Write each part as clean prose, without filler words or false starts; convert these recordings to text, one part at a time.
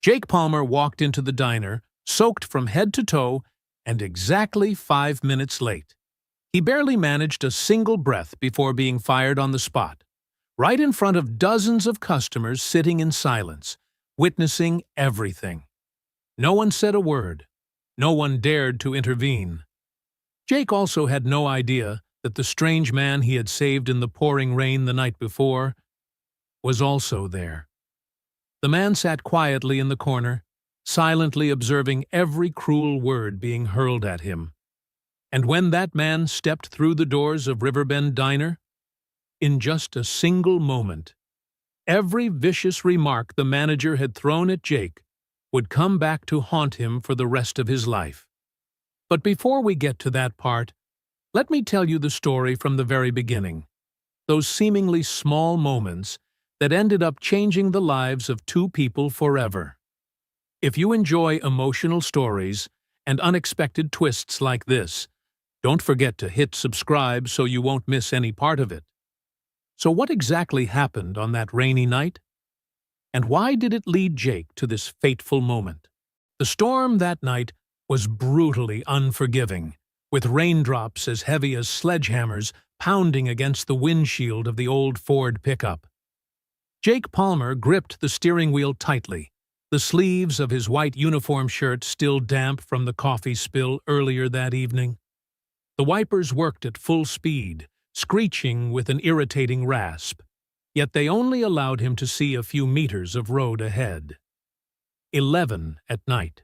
Jake Palmer walked into the diner, soaked from head to toe, and exactly 5 minutes late. He barely managed a single breath before being fired on the spot, right in front of dozens of customers sitting in silence, witnessing everything. No one said a word. No one dared to intervene. Jake also had no idea that the strange man he had saved in the pouring rain the night before was also there. The man sat quietly in the corner, silently observing every cruel word being hurled at him. And when that man stepped through the doors of Riverbend Diner, in just a single moment, every vicious remark the manager had thrown at Jake would come back to haunt him for the rest of his life. But before we get to that part, let me tell you the story from the very beginning. Those seemingly small moments that ended up changing the lives of two people forever. If you enjoy emotional stories and unexpected twists like this, don't forget to hit subscribe so you won't miss any part of it. So what exactly happened on that rainy night? And why did it lead Jake to this fateful moment? The storm that night was brutally unforgiving, with raindrops as heavy as sledgehammers pounding against the windshield of the old Ford pickup. Jake Palmer gripped the steering wheel tightly, the sleeves of his white uniform shirt still damp from the coffee spill earlier that evening. The wipers worked at full speed, screeching with an irritating rasp, yet they only allowed him to see a few meters of road ahead. 11 at night.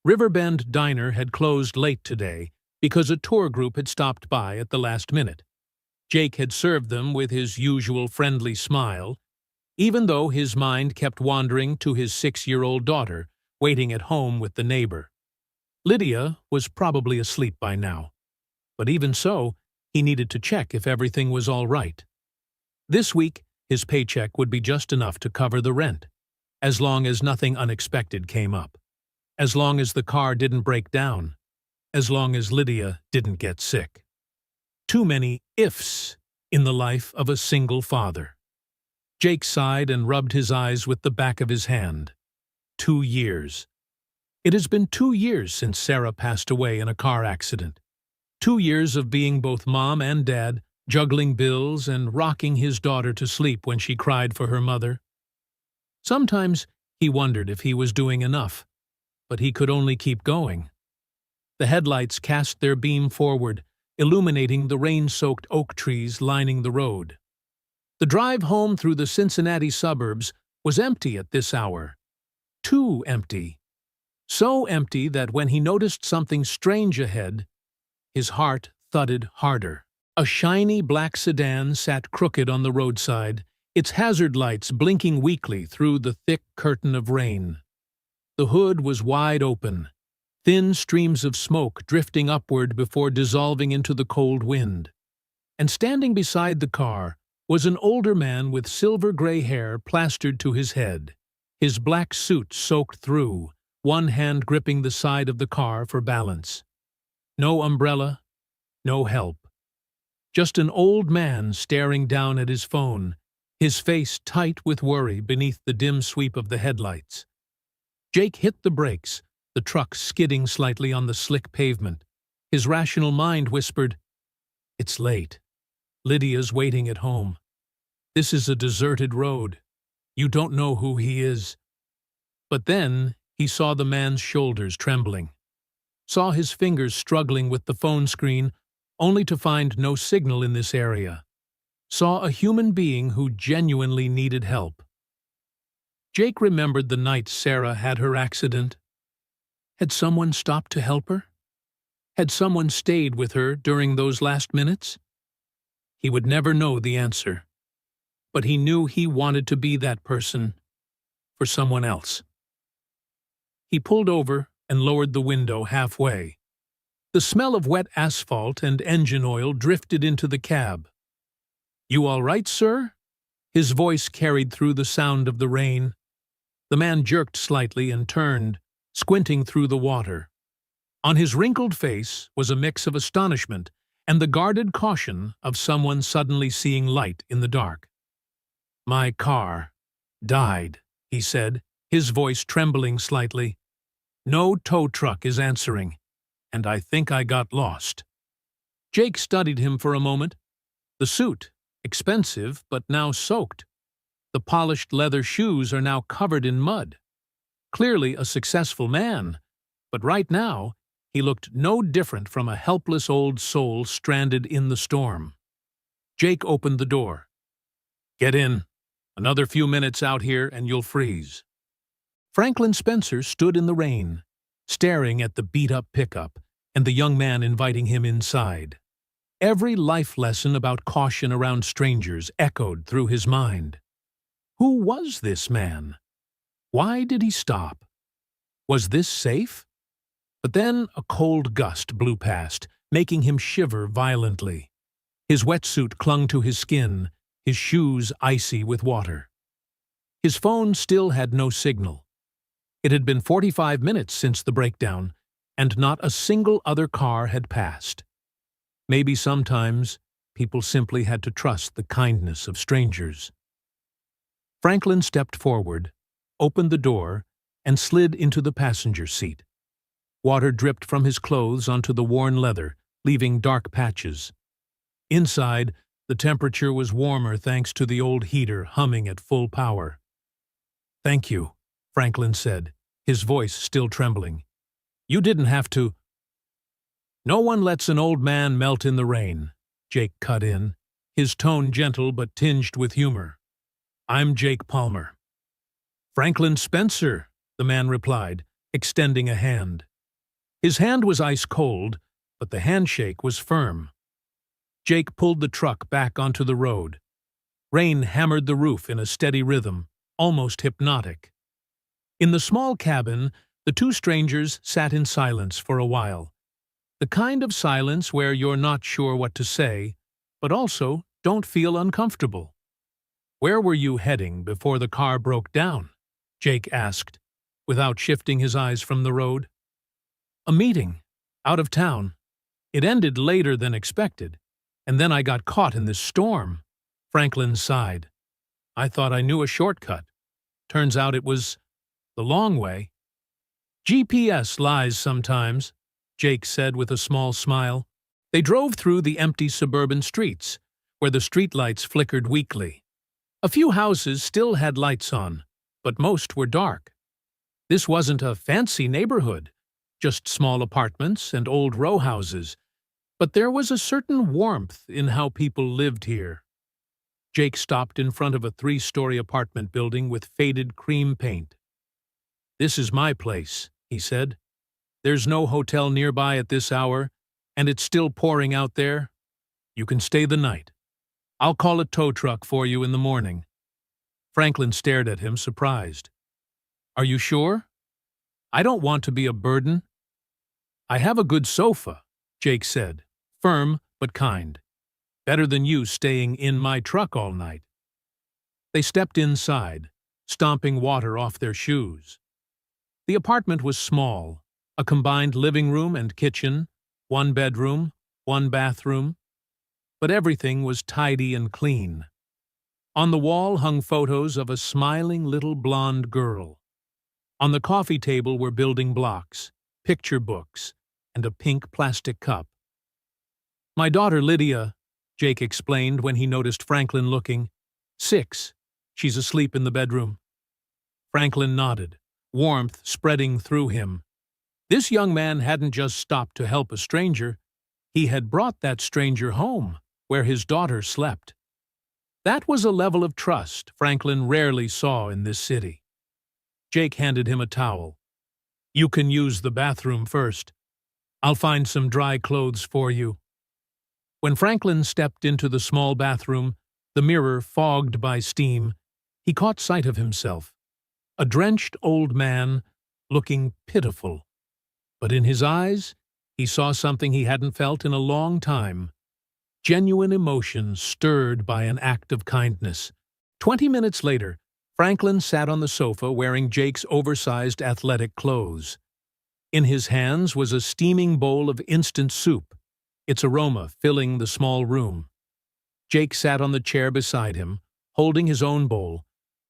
Riverbend Diner had closed late today because a tour group had stopped by at the last minute. Jake had served them with his usual friendly smile, even though his mind kept wandering to his 6-year-old daughter waiting at home with the neighbor. Lydia was probably asleep by now, but even so, he needed to check if everything was all right. This week, his paycheck would be just enough to cover the rent, as long as nothing unexpected came up, as long as the car didn't break down, as long as Lydia didn't get sick. Too many ifs in the life of a single father. Jake sighed and rubbed his eyes with the back of his hand. 2 years. It has been 2 years since Sarah passed away in a car accident. 2 years of being both mom and dad, juggling bills and rocking his daughter to sleep when she cried for her mother. Sometimes he wondered if he was doing enough, but he could only keep going. The headlights cast their beam forward, illuminating the rain-soaked oak trees lining the road. The drive home through the Cincinnati suburbs was empty at this hour. Too empty. So empty that when he noticed something strange ahead, his heart thudded harder. A shiny black sedan sat crooked on the roadside, its hazard lights blinking weakly through the thick curtain of rain. The hood was wide open, thin streams of smoke drifting upward before dissolving into the cold wind. And standing beside the car was an older man with silver-gray hair plastered to his head, his black suit soaked through, one hand gripping the side of the car for balance. No umbrella, no help. Just an old man staring down at his phone, his face tight with worry beneath the dim sweep of the headlights. Jake hit the brakes, the truck skidding slightly on the slick pavement. His rational mind whispered, "It's late. Lydia's waiting at home. This is a deserted road. You don't know who he is." But then he saw the man's shoulders trembling, saw his fingers struggling with the phone screen, only to find no signal in this area, saw a human being who genuinely needed help. Jake remembered the night Sarah had her accident. Had someone stopped to help her? Had someone stayed with her during those last minutes? He would never know the answer, but he knew he wanted to be that person for someone else. He pulled over and lowered the window halfway. The smell of wet asphalt and engine oil drifted into the cab. "You all right, sir?" His voice carried through the sound of the rain. The man jerked slightly and turned, squinting through the water. On his wrinkled face was a mix of astonishment and the guarded caution of someone suddenly seeing light in the dark. "My car died," he said, his voice trembling slightly. "No tow truck is answering, and I think I got lost." Jake studied him for a moment. The suit, expensive but now soaked. The polished leather shoes are now covered in mud. Clearly a successful man, but right now he looked no different from a helpless old soul stranded in the storm. Jake opened the door. "Get in. Another few minutes out here and you'll freeze." Franklin Spencer stood in the rain, staring at the beat-up pickup and the young man inviting him inside. Every life lesson about caution around strangers echoed through his mind. Who was this man? Why did he stop? Was this safe? But then a cold gust blew past, making him shiver violently. His wetsuit clung to his skin, his shoes icy with water. His phone still had no signal. It had been 45 minutes since the breakdown, and not a single other car had passed. Maybe sometimes people simply had to trust the kindness of strangers. Franklin stepped forward, opened the door, and slid into the passenger seat. Water dripped from his clothes onto the worn leather, leaving dark patches. Inside, the temperature was warmer thanks to the old heater humming at full power. "Thank you," Franklin said, his voice still trembling. "You didn't have to—" "No one lets an old man melt in the rain," Jake cut in, his tone gentle but tinged with humor. "I'm Jake Palmer." "Franklin Spencer," the man replied, extending a hand. His hand was ice-cold, but the handshake was firm. Jake pulled the truck back onto the road. Rain hammered the roof in a steady rhythm, almost hypnotic. In the small cabin, the two strangers sat in silence for a while. The kind of silence where you're not sure what to say, but also don't feel uncomfortable. "Where were you heading before the car broke down?" Jake asked, without shifting his eyes from the road. "A meeting, out of town. It ended later than expected, and then I got caught in this storm." Franklin sighed. "I thought I knew a shortcut. Turns out it was the long way." "GPS lies sometimes," Jake said with a small smile. They drove through the empty suburban streets, where the streetlights flickered weakly. A few houses still had lights on, but most were dark. This wasn't a fancy neighborhood, just small apartments and old row houses, but there was a certain warmth in how people lived here. Jake stopped in front of a 3-story apartment building with faded cream paint. "This is my place," he said. "There's no hotel nearby at this hour, and it's still pouring out there. You can stay the night. I'll call a tow truck for you in the morning." Franklin stared at him, surprised. "Are you sure? I don't want to be a burden." "I have a good sofa," Jake said, firm but kind. "Better than you staying in my truck all night." They stepped inside, stomping water off their shoes. The apartment was small, a combined living room and kitchen, 1 bedroom, 1 bathroom. But everything was tidy and clean. On the wall hung photos of a smiling little blonde girl. On the coffee table were building blocks, picture books, and a pink plastic cup. "My daughter Lydia," Jake explained when he noticed Franklin looking. 6. She's asleep in the bedroom." Franklin nodded, warmth spreading through him. This young man hadn't just stopped to help a stranger. He had brought that stranger home, where his daughter slept. That was a level of trust Franklin rarely saw in this city. Jake handed him a towel. "You can use the bathroom first. I'll find some dry clothes for you." When Franklin stepped into the small bathroom, the mirror fogged by steam, he caught sight of himself. A drenched old man, looking pitiful. But in his eyes, he saw something he hadn't felt in a long time. Genuine emotion stirred by an act of kindness. 20 minutes later, Franklin sat on the sofa wearing Jake's oversized athletic clothes. In his hands was a steaming bowl of instant soup, its aroma filling the small room. Jake sat on the chair beside him, holding his own bowl,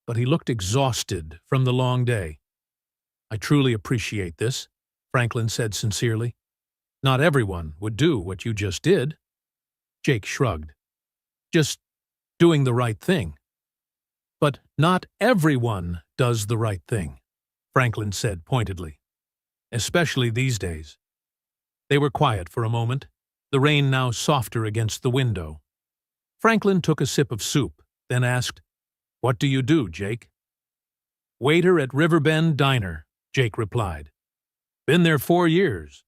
but he looked exhausted from the long day. I truly appreciate this, Franklin said sincerely. Not everyone would do what you just did. Jake shrugged. Just doing the right thing. But not everyone does the right thing, Franklin said pointedly. Especially these days. They were quiet for a moment, the rain now softer against the window. Franklin took a sip of soup, then asked, "What do you do, Jake?" "Waiter at Riverbend Diner," Jake replied. "Been there 4 years.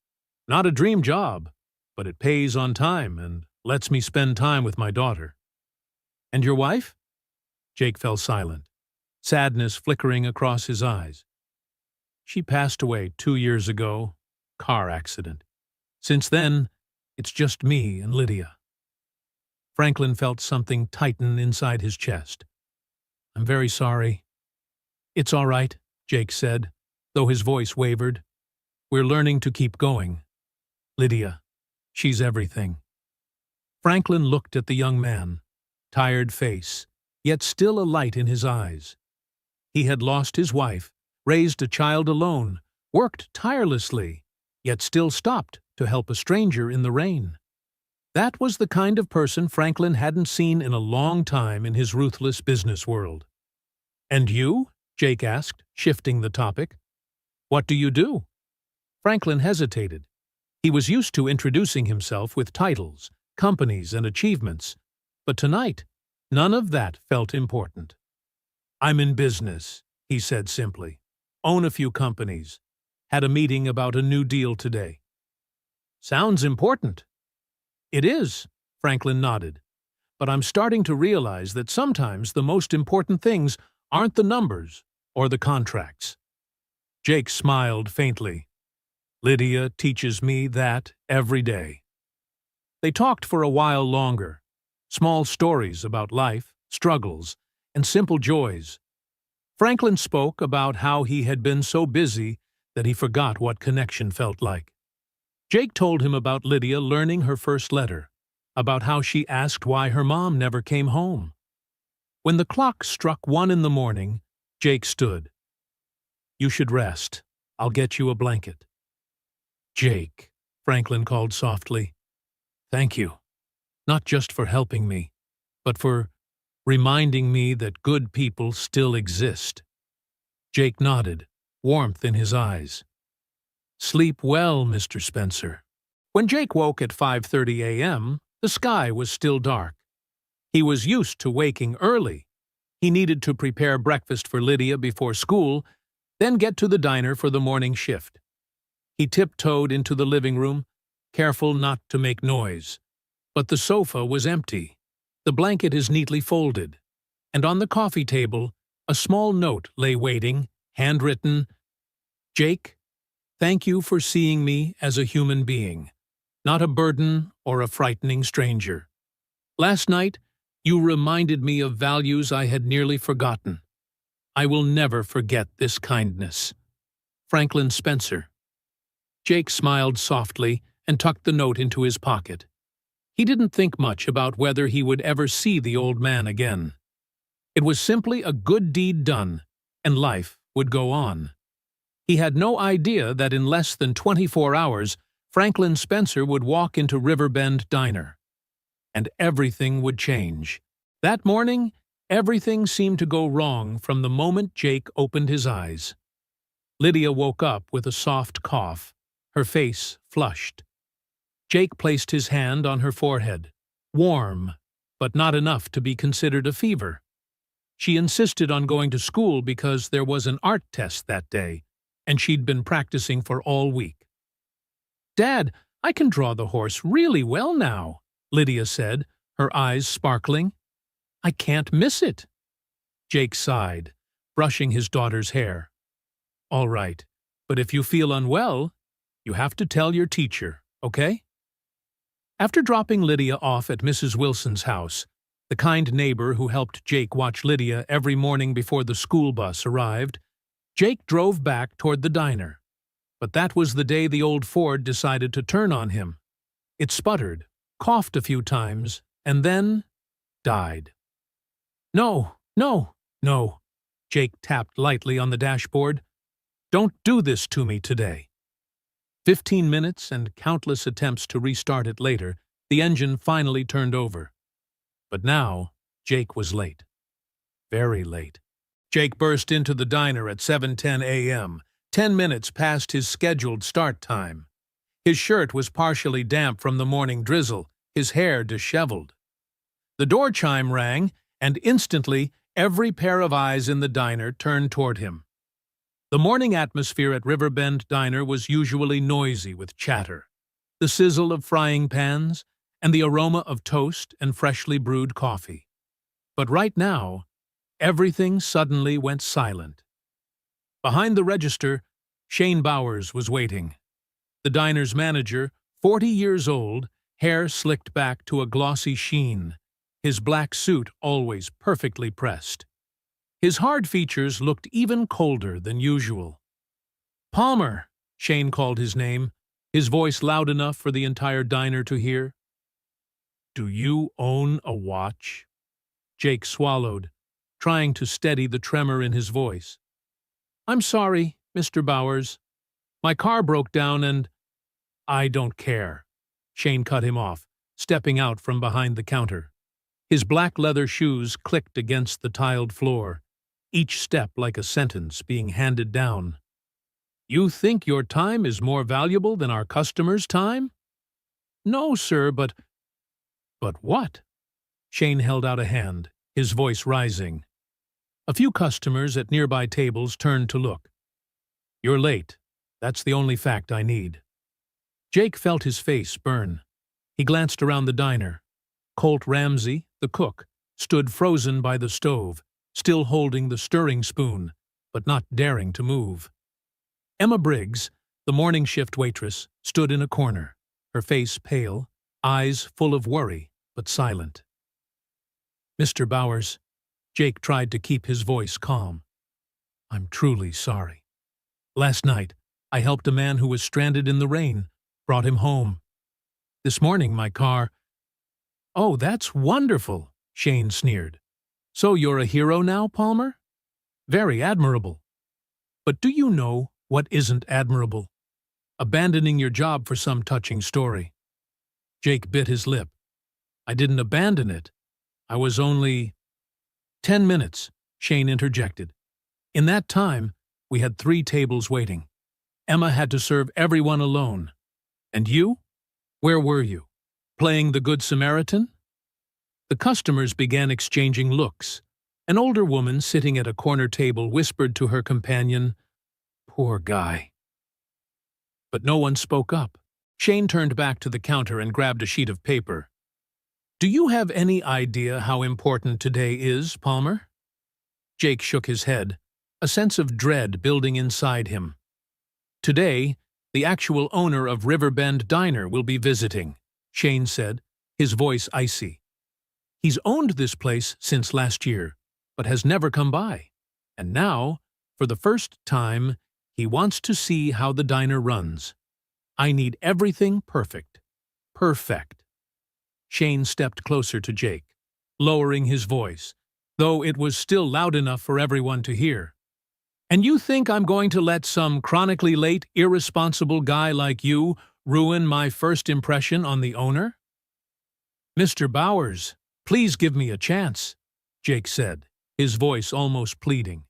Not a dream job, but it pays on time and lets me spend time with my daughter." "And your wife?" Jake fell silent, sadness flickering across his eyes. "She passed away 2 years ago, car accident. Since then, it's just me and Lydia." Franklin felt something tighten inside his chest. "I'm very sorry." "It's all right," Jake said, though his voice wavered. "We're learning to keep going. Lydia, she's everything." Franklin looked at the young man, tired face, yet still a light in his eyes. He had lost his wife, raised a child alone, worked tirelessly, yet still stopped to help a stranger in the rain. That was the kind of person Franklin hadn't seen in a long time in his ruthless business world. "And you?" Jake asked, shifting the topic. "What do you do?" Franklin hesitated. He was used to introducing himself with titles, companies, and achievements, but tonight, none of that felt important. "I'm in business," he said simply. "Own a few companies. Had a meeting about a new deal today." "Sounds important." "It is," Franklin nodded. "But I'm starting to realize that sometimes the most important things aren't the numbers or the contracts." Jake smiled faintly. "Lydia teaches me that every day." They talked for a while longer, small stories about life, struggles, and simple joys. Franklin spoke about how he had been so busy that he forgot what connection felt like. Jake told him about Lydia learning her first letter, about how she asked why her mom never came home. When the clock struck 1 in the morning, Jake stood. "You should rest. I'll get you a blanket." "Jake," Franklin called softly. "Thank you. Not just for helping me, but for reminding me that good people still exist." Jake nodded, warmth in his eyes. "Sleep well, Mr. Spencer." When Jake woke at 5:30 a.m., the sky was still dark. He was used to waking early. He needed to prepare breakfast for Lydia before school, then get to the diner for the morning shift. He tiptoed into the living room, careful not to make noise. But the sofa was empty. The blanket is neatly folded. And on the coffee table, a small note lay waiting, handwritten, "Jake, thank you for seeing me as a human being, not a burden or a frightening stranger. Last night, you reminded me of values I had nearly forgotten. I will never forget this kindness. Franklin Spencer." Jake smiled softly and tucked the note into his pocket. He didn't think much about whether he would ever see the old man again. It was simply a good deed done, and life would go on. He had no idea that in less than 24 hours, Franklin Spencer would walk into Riverbend Diner. And everything would change. That morning, everything seemed to go wrong from the moment Jake opened his eyes. Lydia woke up with a soft cough, her face flushed. Jake placed his hand on her forehead, warm, but not enough to be considered a fever. She insisted on going to school because there was an art test that day, and she'd been practicing for all week. "Dad, I can draw the horse really well now," Lydia said, her eyes sparkling. "I can't miss it." Jake sighed, brushing his daughter's hair. "All right, but if you feel unwell, you have to tell your teacher, okay?" After dropping Lydia off at Mrs. Wilson's house, the kind neighbor who helped Jake watch Lydia every morning before the school bus arrived, Jake drove back toward the diner. But that was the day the old Ford decided to turn on him. It sputtered, coughed a few times, and then died. "No, no, no," Jake tapped lightly on the dashboard. Don't do this to me today." 15 minutes and countless attempts to restart it later, the engine finally turned over. But now, Jake was late. Very late. Jake burst into the diner at 7:10 a.m., 10 minutes past his scheduled start time. His shirt was partially damp from the morning drizzle, his hair disheveled. The door chime rang, and instantly every pair of eyes in the diner turned toward him. The morning atmosphere at Riverbend Diner was usually noisy with chatter, the sizzle of frying pans, and the aroma of toast and freshly brewed coffee. But right now, everything suddenly went silent. Behind the register, Shane Bowers was waiting. The diner's manager, 40 years old, hair slicked back to a glossy sheen, his black suit always perfectly pressed. His hard features looked even colder than usual. "Palmer," Shane called his name, his voice loud enough for the entire diner to hear. "Do you own a watch?" Jake swallowed, trying to steady the tremor in his voice. "I'm sorry, Mr. Bowers. My car broke down and—" "I don't care," Shane cut him off, stepping out from behind the counter. His black leather shoes clicked against the tiled floor, each step like a sentence being handed down. "You think your time is more valuable than our customers' time?" "No, sir, but—" "But what?" Shane held out a hand, his voice rising. A few customers at nearby tables turned to look. "You're late. That's the only fact I need." Jake felt his face burn. He glanced around the diner. Colt Ramsey, the cook, stood frozen by the stove, still holding the stirring spoon, but not daring to move. Emma Briggs, the morning shift waitress, stood in a corner, her face pale, eyes full of worry, but silent. "Mr. Bowers," Jake tried to keep his voice calm. "I'm truly sorry. Last night, I helped a man who was stranded in the rain, brought him home. This morning, my car—" "Oh, that's wonderful," Shane sneered. "So you're a hero now, Palmer? Very admirable. But do you know what isn't admirable? Abandoning your job for some touching story." Jake bit his lip. "I didn't abandon it. I was only—" "10 minutes," Shane interjected. "In that time, we had 3 tables waiting. Emma had to serve everyone alone. And you? Where were you? Playing the Good Samaritan?" The customers began exchanging looks. An older woman sitting at a corner table whispered to her companion, "Poor guy." But no one spoke up. Shane turned back to the counter and grabbed a sheet of paper. "Do you have any idea how important today is, Palmer?" Jake shook his head, a sense of dread building inside him. "Today, the actual owner of Riverbend Diner will be visiting," Shane said, his voice icy. "He's owned this place since last year, but has never come by. And now, for the first time, he wants to see how the diner runs. I need everything perfect. Perfect." Shane stepped closer to Jake, lowering his voice, though it was still loud enough for everyone to hear. "And you think I'm going to let some chronically late, irresponsible guy like you ruin my first impression on the owner?" "Mr. Bowers, please give me a chance," Jake said, his voice almost pleading.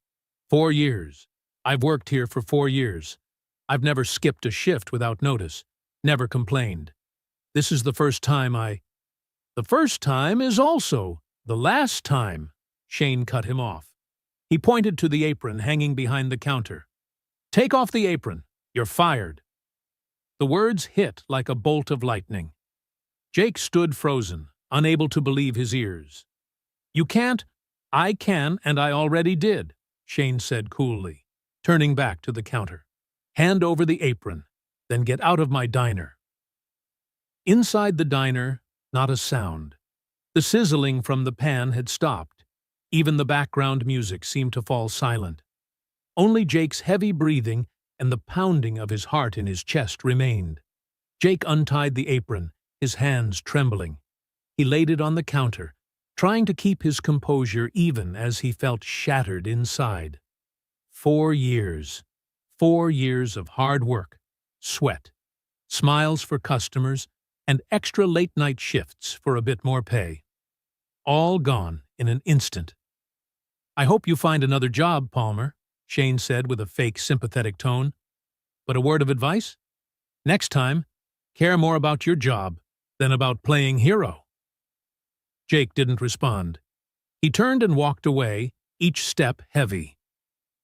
4 years. I've worked here for 4 years. I've never skipped a shift without notice, never complained. This is the first time I—" "The first time is also the last time," Shane cut him off. He pointed to the apron hanging behind the counter. "Take off the apron. You're fired." The words hit like a bolt of lightning. Jake stood frozen, unable to believe his ears. "You can't—" "I can, and I already did," Shane said coolly, turning back to the counter. "Hand over the apron, then get out of my diner." Inside the diner, not a sound. The sizzling from the pan had stopped. Even the background music seemed to fall silent. Only Jake's heavy breathing and the pounding of his heart in his chest remained. Jake untied the apron, his hands trembling. He laid it on the counter, trying to keep his composure even as he felt shattered inside. 4 years. 4 years of hard work, sweat, smiles for customers, and extra late-night shifts for a bit more pay. All gone in an instant. "I hope you find another job, Palmer," Shane said with a fake sympathetic tone. "But a word of advice? Next time, care more about your job than about playing hero." Jake didn't respond. He turned and walked away, each step heavy.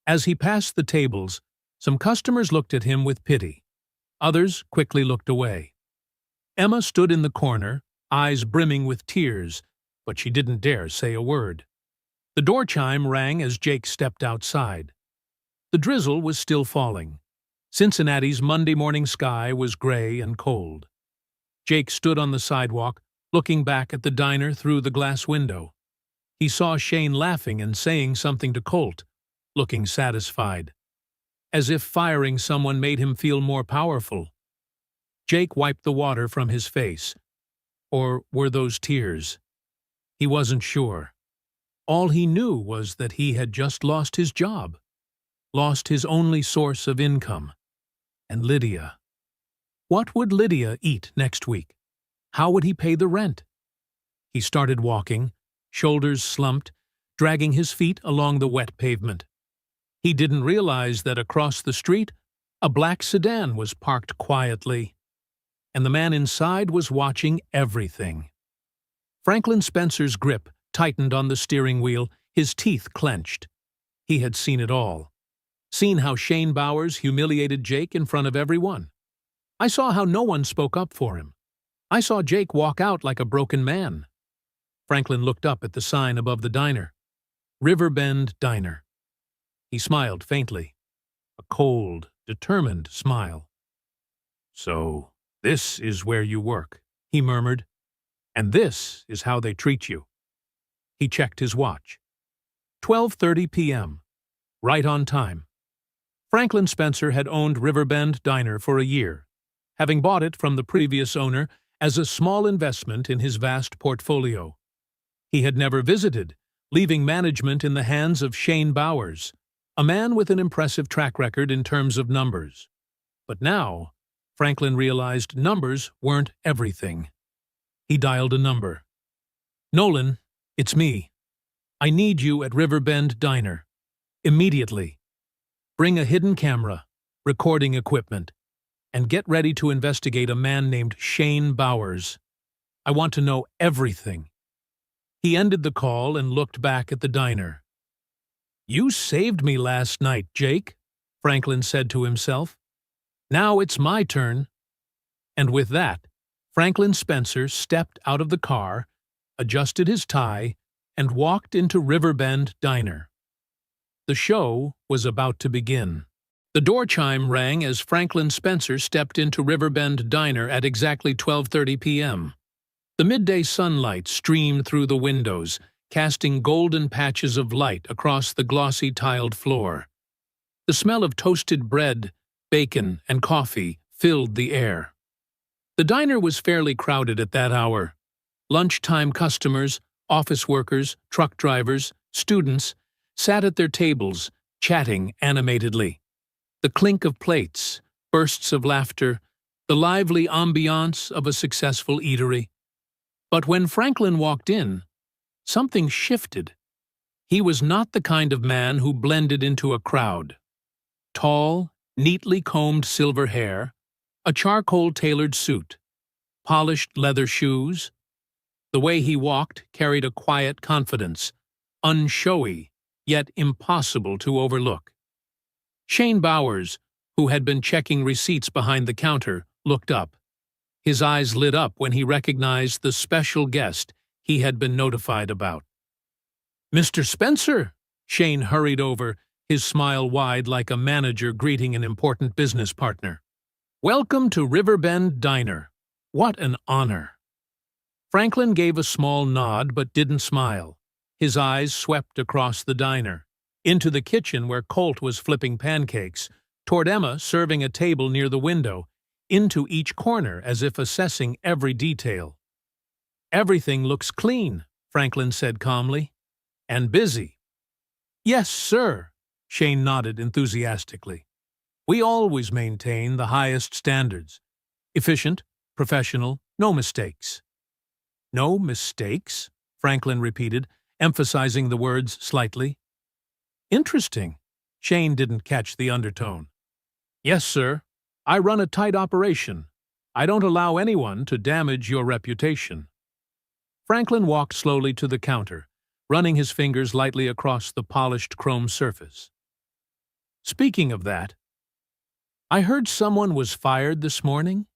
As he passed the tables, some customers looked at him with pity. Others quickly looked away. Emma stood in the corner, eyes brimming with tears, but she didn't dare say a word. The door chime rang as Jake stepped outside. The drizzle was still falling. Cincinnati's Monday morning sky was gray and cold. Jake stood on the sidewalk, looking back at the diner through the glass window. He saw Shane laughing and saying something to Colt, looking satisfied, as if firing someone made him feel more powerful. Jake wiped the water from his face. Or were those tears? He wasn't sure. All he knew was that he had just lost his job, lost his only source of income. And Lydia. What would Lydia eat next week? How would he pay the rent? He started walking, shoulders slumped, dragging his feet along the wet pavement. He didn't realize that across the street, a black sedan was parked quietly, and the man inside was watching everything. Franklin Spencer's grip tightened on the steering wheel, his teeth clenched. He had seen it all. Seen how Shane Bowers humiliated Jake in front of everyone. I saw how no one spoke up for him. I saw Jake walk out like a broken man. Franklin looked up at the sign above the diner. Riverbend Diner. He smiled faintly. A cold, determined smile. "So, this is where you work," he murmured. "And this is how they treat you." He checked his watch. 12:30 p.m. Right on time. Franklin Spencer had owned Riverbend Diner for a year, having bought it from the previous owner as a small investment in his vast portfolio. He had never visited, leaving management in the hands of Shane Bowers, a man with an impressive track record in terms of numbers. But now, Franklin realized numbers weren't everything. He dialed a number. "Nolan, it's me. I need you at Riverbend Diner. Immediately. Bring a hidden camera, recording equipment, and get ready to investigate a man named Shane Bowers. I want to know everything." He ended the call and looked back at the diner. "You saved me last night, Jake," Franklin said to himself. "Now it's my turn." And with that, Franklin Spencer stepped out of the car, adjusted his tie, and walked into Riverbend Diner. The show was about to begin. The door chime rang as Franklin Spencer stepped into Riverbend Diner at exactly 12:30 p.m. The midday sunlight streamed through the windows, casting golden patches of light across the glossy tiled floor. The smell of toasted bread, bacon, and coffee filled the air. The diner was fairly crowded at that hour. Lunchtime customers, office workers, truck drivers, students sat at their tables, chatting animatedly. The clink of plates, bursts of laughter, the lively ambiance of a successful eatery. But when Franklin walked in, something shifted. He was not the kind of man who blended into a crowd. Tall, neatly combed silver hair, a charcoal-tailored suit, polished leather shoes. The way he walked carried a quiet confidence, unshowy, yet impossible to overlook. Shane Bowers, who had been checking receipts behind the counter, looked up. His eyes lit up when he recognized the special guest he had been notified about. "Mr. Spencer!" Shane hurried over, his smile wide like a manager greeting an important business partner. "Welcome to Riverbend Diner. What an honor." Franklin gave a small nod but didn't smile. His eyes swept across the diner, into the kitchen where Colt was flipping pancakes, toward Emma serving a table near the window, into each corner as if assessing every detail. "Everything looks clean," Franklin said calmly. "And busy." "Yes, sir," Shane nodded enthusiastically. We always maintain the highest standards. Efficient, professional, no mistakes. No mistakes? Franklin repeated, emphasizing the words slightly. Interesting. Shane didn't catch the undertone. Yes, sir. I run a tight operation. I don't allow anyone to damage your reputation. Franklin walked slowly to the counter, running his fingers lightly across the polished chrome surface. Speaking of that, I heard someone was fired this morning.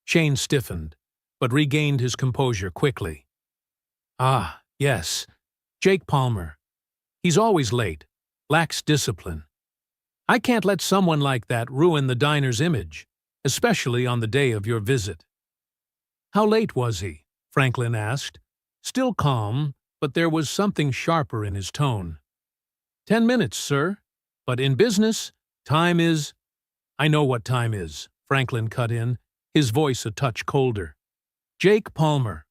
Shane stiffened, but regained his composure quickly. Ah, yes, Jake Palmer. He's always late, lacks discipline. I can't let someone like that ruin the diner's image, especially on the day of your visit. How late was he? Franklin asked, still calm, but there was something sharper in his tone. 10 minutes, sir. But in business, time is— I know what time is, Franklin cut in, his voice a touch colder. Jake Palmer.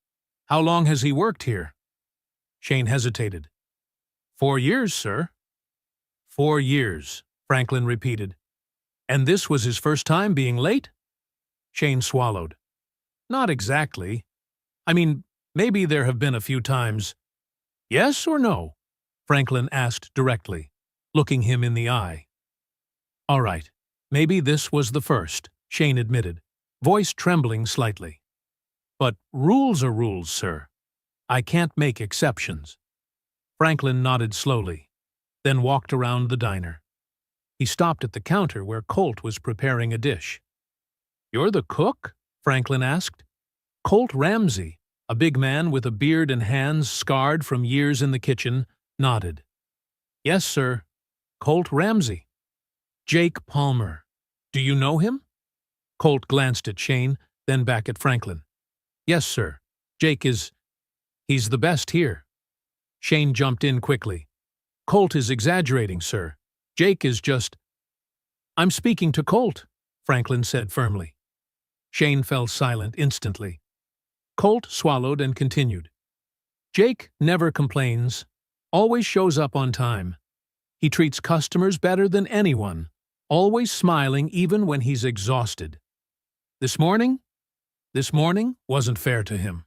How long has he worked here? Shane hesitated. 4 years, sir. 4 years, Franklin repeated. And this was his first time being late? Shane swallowed. Not exactly. I mean, maybe there have been a few times. Yes or no? Franklin asked directly, looking him in the eye. All right, maybe this was the first, Shane admitted, voice trembling slightly. But rules are rules, sir. I can't make exceptions. Franklin nodded slowly, then walked around the diner. He stopped at the counter where Colt was preparing a dish. You're the cook? Franklin asked. Colt Ramsey, a big man with a beard and hands scarred from years in the kitchen, nodded. Yes, sir. Colt Ramsey. Jake Palmer. Do you know him? Colt glanced at Shane, then back at Franklin. Yes, sir. Jake is— he's the best here. Shane jumped in quickly. Colt is exaggerating, sir. Jake is just— I'm speaking to Colt, Franklin said firmly. Shane fell silent instantly. Colt swallowed and continued. Jake never complains, always shows up on time. He treats customers better than anyone, always smiling even when he's exhausted. This morning wasn't fair to him.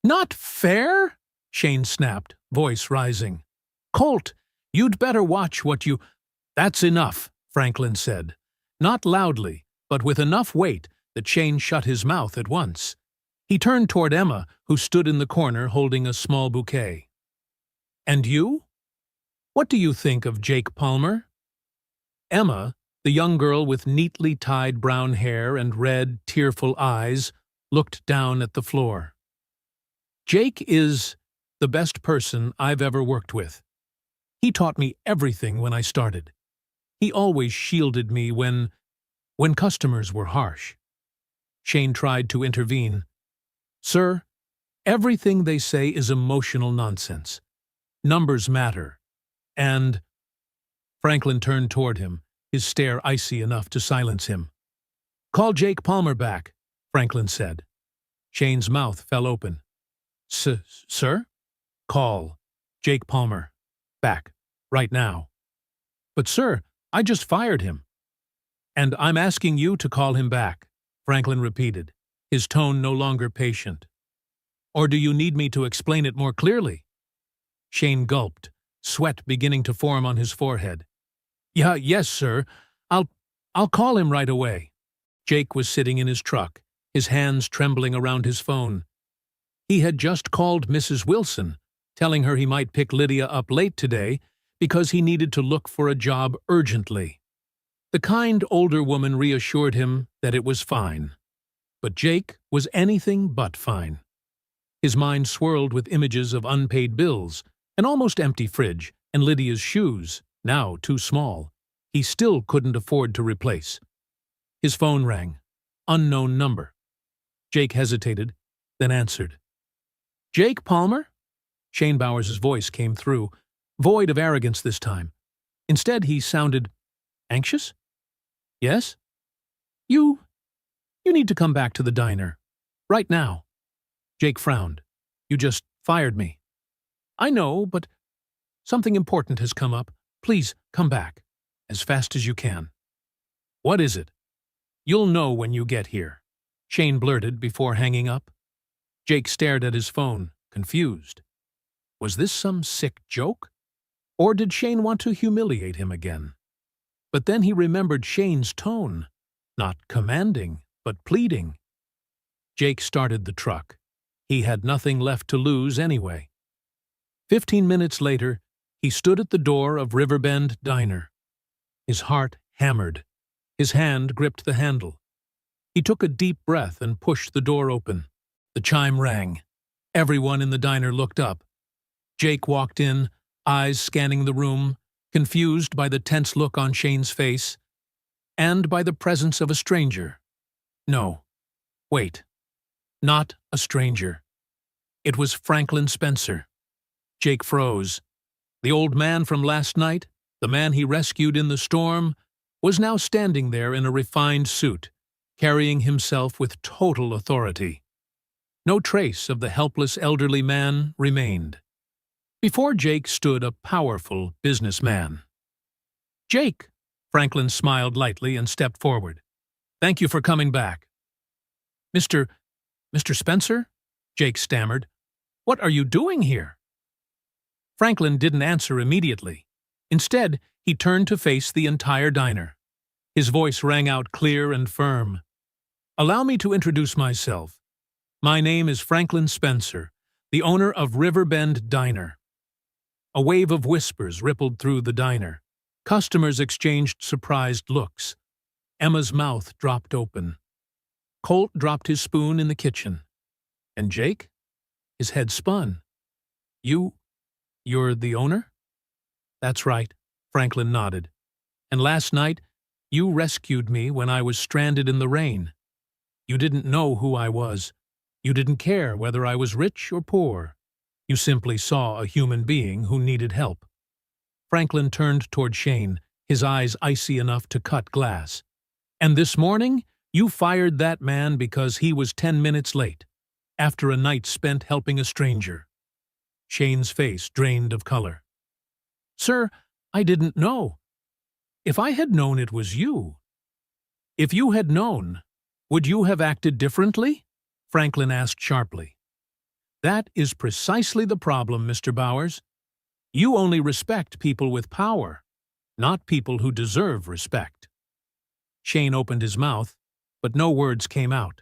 Not fair? Shane snapped, voice rising. Colt, you'd better watch what you— That's enough, Franklin said. Not loudly, but with enough weight that Shane shut his mouth at once. He turned toward Emma, who stood in the corner holding a small bouquet. And you? What do you think of Jake Palmer? Emma, the young girl with neatly tied brown hair and red, tearful eyes, looked down at the floor. Jake is the best person I've ever worked with. He taught me everything when I started. He always shielded me when customers were harsh. Shane tried to intervene. Sir, everything they say is emotional nonsense. Numbers matter. And— Franklin turned toward him, his stare icy enough to silence him. Call Jake Palmer back, Franklin said. Shane's mouth fell open. Sir? Call Jake Palmer back, right now. But sir, I just fired him. And I'm asking you to call him back, Franklin repeated, his tone no longer patient. Or do you need me to explain it more clearly? Shane gulped, sweat beginning to form on his forehead. Yes, sir. I'll call him right away. Jake was sitting in his truck, his hands trembling around his phone. He had just called Mrs. Wilson, telling her he might pick Lydia up late today because he needed to look for a job urgently. The kind older woman reassured him that it was fine. But Jake was anything but fine. His mind swirled with images of unpaid bills, an almost empty fridge, and Lydia's shoes, now too small, he still couldn't afford to replace. His phone rang. Unknown number. Jake hesitated, then answered. Jake Palmer? Shane Bowers' voice came through, void of arrogance this time. Instead, he sounded anxious. Yes? You need to come back to the diner. Right now. Jake frowned. You just fired me. I know, but something important has come up. Please, come back. As fast as you can. What is it? You'll know when you get here, Shane blurted before hanging up. Jake stared at his phone, confused. Was this some sick joke? Or did Shane want to humiliate him again? But then he remembered Shane's tone, not commanding, but pleading. Jake started the truck. He had nothing left to lose anyway. 15 minutes later, he stood at the door of Riverbend Diner. His heart hammered. His hand gripped the handle. He took a deep breath and pushed the door open. The chime rang. Everyone in the diner looked up. Jake walked in, eyes scanning the room, confused by the tense look on Shane's face, and by the presence of a stranger. No. Wait. Not a stranger. It was Franklin Spencer. Jake froze. The old man from last night, the man he rescued in the storm, was now standing there in a refined suit, carrying himself with total authority. No trace of the helpless elderly man remained. Before Jake stood a powerful businessman. "Jake," Franklin smiled lightly and stepped forward. "Thank you for coming back." Mr. Spencer?" Jake stammered. "What are you doing here?" Franklin didn't answer immediately. Instead, he turned to face the entire diner. His voice rang out clear and firm. "Allow me to introduce myself. My name is Franklin Spencer, the owner of Riverbend Diner." A wave of whispers rippled through the diner. Customers exchanged surprised looks. Emma's mouth dropped open. Colt dropped his spoon in the kitchen. And Jake? His head spun. You're the owner?" "That's right," Franklin nodded. "And last night, you rescued me when I was stranded in the rain. You didn't know who I was. You didn't care whether I was rich or poor. You simply saw a human being who needed help." Franklin turned toward Shane, his eyes icy enough to cut glass. "And this morning, you fired that man because he was 10 minutes late, after a night spent helping a stranger." Shane's face drained of color. "Sir, I didn't know. If I had known it was you—" "If you had known, would you have acted differently?" Franklin asked sharply. "That is precisely the problem, Mr. Bowers. You only respect people with power, not people who deserve respect." Shane opened his mouth, but no words came out.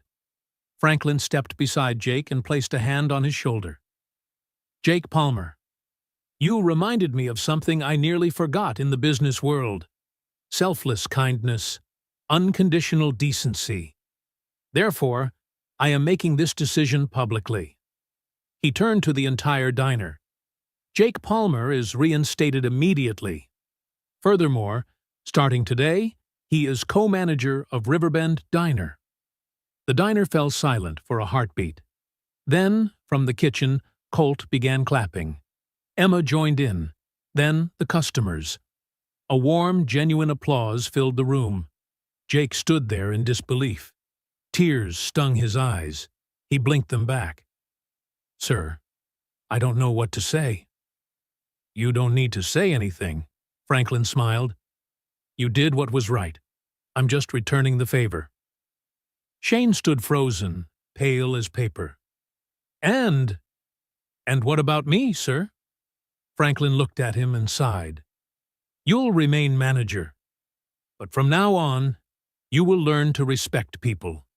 Franklin stepped beside Jake and placed a hand on his shoulder. "Jake Palmer, you reminded me of something I nearly forgot in the business world. Selfless kindness, unconditional decency. Therefore, I am making this decision publicly." He turned to the entire diner. "Jake Palmer is reinstated immediately. Furthermore, starting today, he is co-manager of Riverbend Diner." The diner fell silent for a heartbeat. Then, from the kitchen, Colt began clapping. Emma joined in. Then the customers. A warm, genuine applause filled the room. Jake stood there in disbelief. Tears stung his eyes. He blinked them back. "Sir, I don't know what to say." "You don't need to say anything," Franklin smiled. "You did what was right. I'm just returning the favor." Shane stood frozen, pale as paper. And what about me, sir?" Franklin looked at him and sighed. "You'll remain manager. But from now on, you will learn to respect people,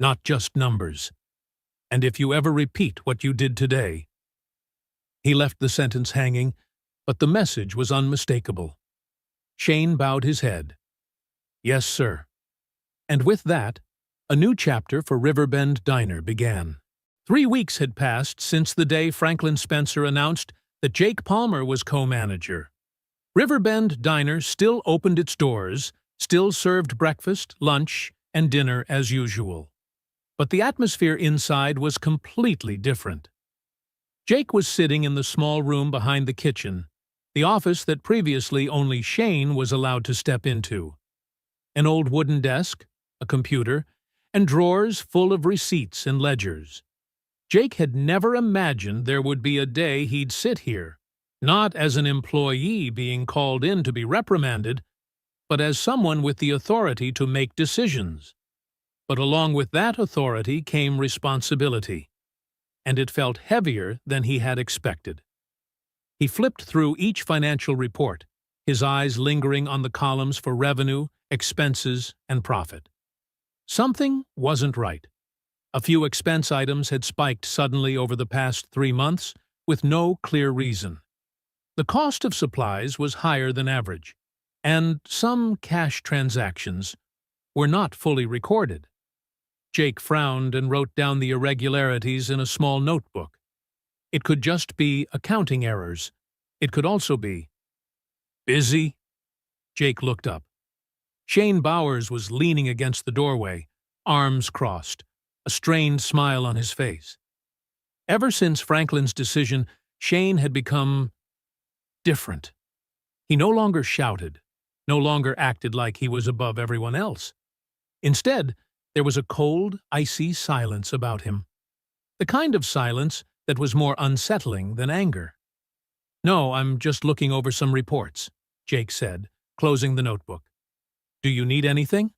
not just numbers. And if you ever repeat what you did today—" He left the sentence hanging, but the message was unmistakable. Shane bowed his head. "Yes, sir." And with that, a new chapter for Riverbend Diner began. 3 weeks had passed since the day Franklin Spencer announced that Jake Palmer was co-manager. Riverbend Diner still opened its doors, still served breakfast, lunch, and dinner as usual. But the atmosphere inside was completely different. Jake was sitting in the small room behind the kitchen, the office that previously only Shane was allowed to step into. An old wooden desk, a computer, and drawers full of receipts and ledgers. Jake had never imagined there would be a day he'd sit here, not as an employee being called in to be reprimanded, but as someone with the authority to make decisions. But along with that authority came responsibility, and it felt heavier than he had expected. He flipped through each financial report, his eyes lingering on the columns for revenue, expenses, and profit. Something wasn't right. A few expense items had spiked suddenly over the past 3 months with no clear reason. The cost of supplies was higher than average, and some cash transactions were not fully recorded. Jake frowned and wrote down the irregularities in a small notebook. It could just be accounting errors. It could also be busy. Jake looked up. Shane Bowers was leaning against the doorway, arms crossed, a strained smile on his face. Ever since Franklin's decision, Shane had become different. He no longer shouted, no longer acted like he was above everyone else. Instead, there was a cold, icy silence about him. The kind of silence that was more unsettling than anger. "No, I'm just looking over some reports," Jake said, closing the notebook. "Do you need anything?"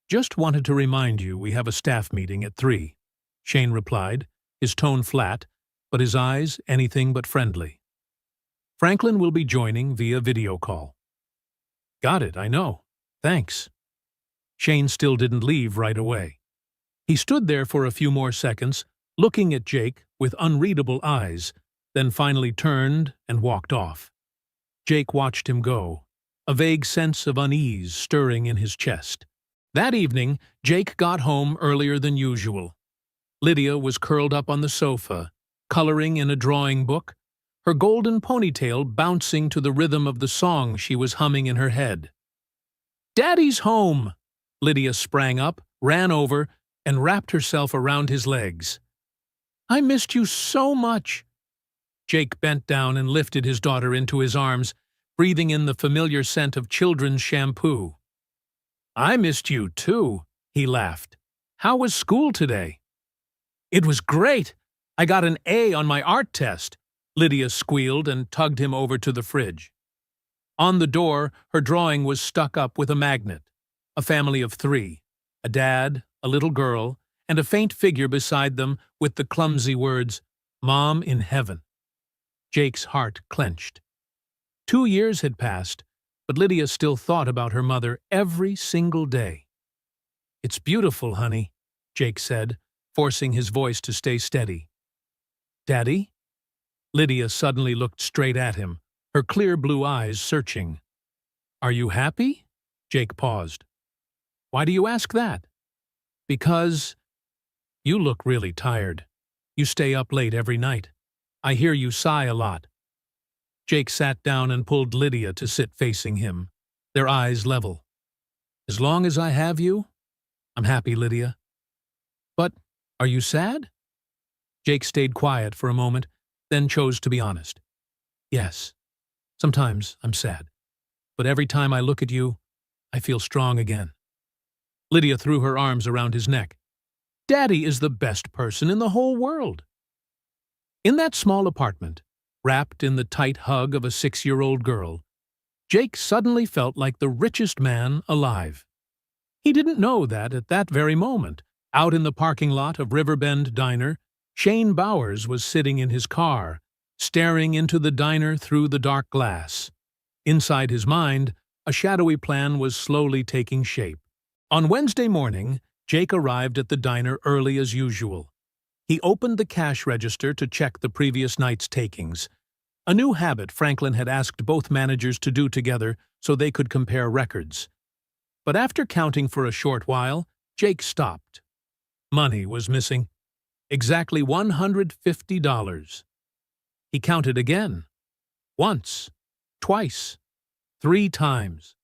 "Just wanted to remind you we have a staff meeting at 3, Shane replied, his tone flat, but his eyes anything but friendly. "Franklin will be joining via video call." "Got it, I know. Thanks." Shane still didn't leave right away. He stood there for a few more seconds, looking at Jake with unreadable eyes, then finally turned and walked off. Jake watched him go, a vague sense of unease stirring in his chest. That evening, Jake got home earlier than usual. Lydia was curled up on the sofa, coloring in a drawing book, her golden ponytail bouncing to the rhythm of the song she was humming in her head. "Daddy's home!" Lydia sprang up, ran over, and wrapped herself around his legs. "I missed you so much." Jake bent down and lifted his daughter into his arms, breathing in the familiar scent of children's shampoo. "I missed you, too," he laughed. "How was school today?" "It was great! I got an A on my art test," Lydia squealed and tugged him over to the fridge. On the door, her drawing was stuck up with a magnet. A family of 3, a dad, a little girl, and a faint figure beside them with the clumsy words, "Mom in Heaven." Jake's heart clenched. 2 years had passed, but Lydia still thought about her mother every single day. "It's beautiful, honey," Jake said, forcing his voice to stay steady. "Daddy?" Lydia suddenly looked straight at him, her clear blue eyes searching. "Are you happy?" Jake paused. "Why do you ask that?" "Because you look really tired. You stay up late every night. I hear you sigh a lot." Jake sat down and pulled Lydia to sit facing him, their eyes level. "As long as I have you, I'm happy, Lydia." "But are you sad?" Jake stayed quiet for a moment, then chose to be honest. "Yes, sometimes I'm sad. But every time I look at you, I feel strong again." Lydia threw her arms around his neck. "Daddy is the best person in the whole world." In that small apartment, wrapped in the tight hug of a 6-year-old girl, Jake suddenly felt like the richest man alive. He didn't know that at that very moment, out in the parking lot of Riverbend Diner, Shane Bowers was sitting in his car, staring into the diner through the dark glass. Inside his mind, a shadowy plan was slowly taking shape. On Wednesday morning, Jake arrived at the diner early as usual. He opened the cash register to check the previous night's takings, a new habit Franklin had asked both managers to do together so they could compare records. But after counting for a short while, Jake stopped. Money was missing. Exactly $150. He counted again. Once, twice, 3 times.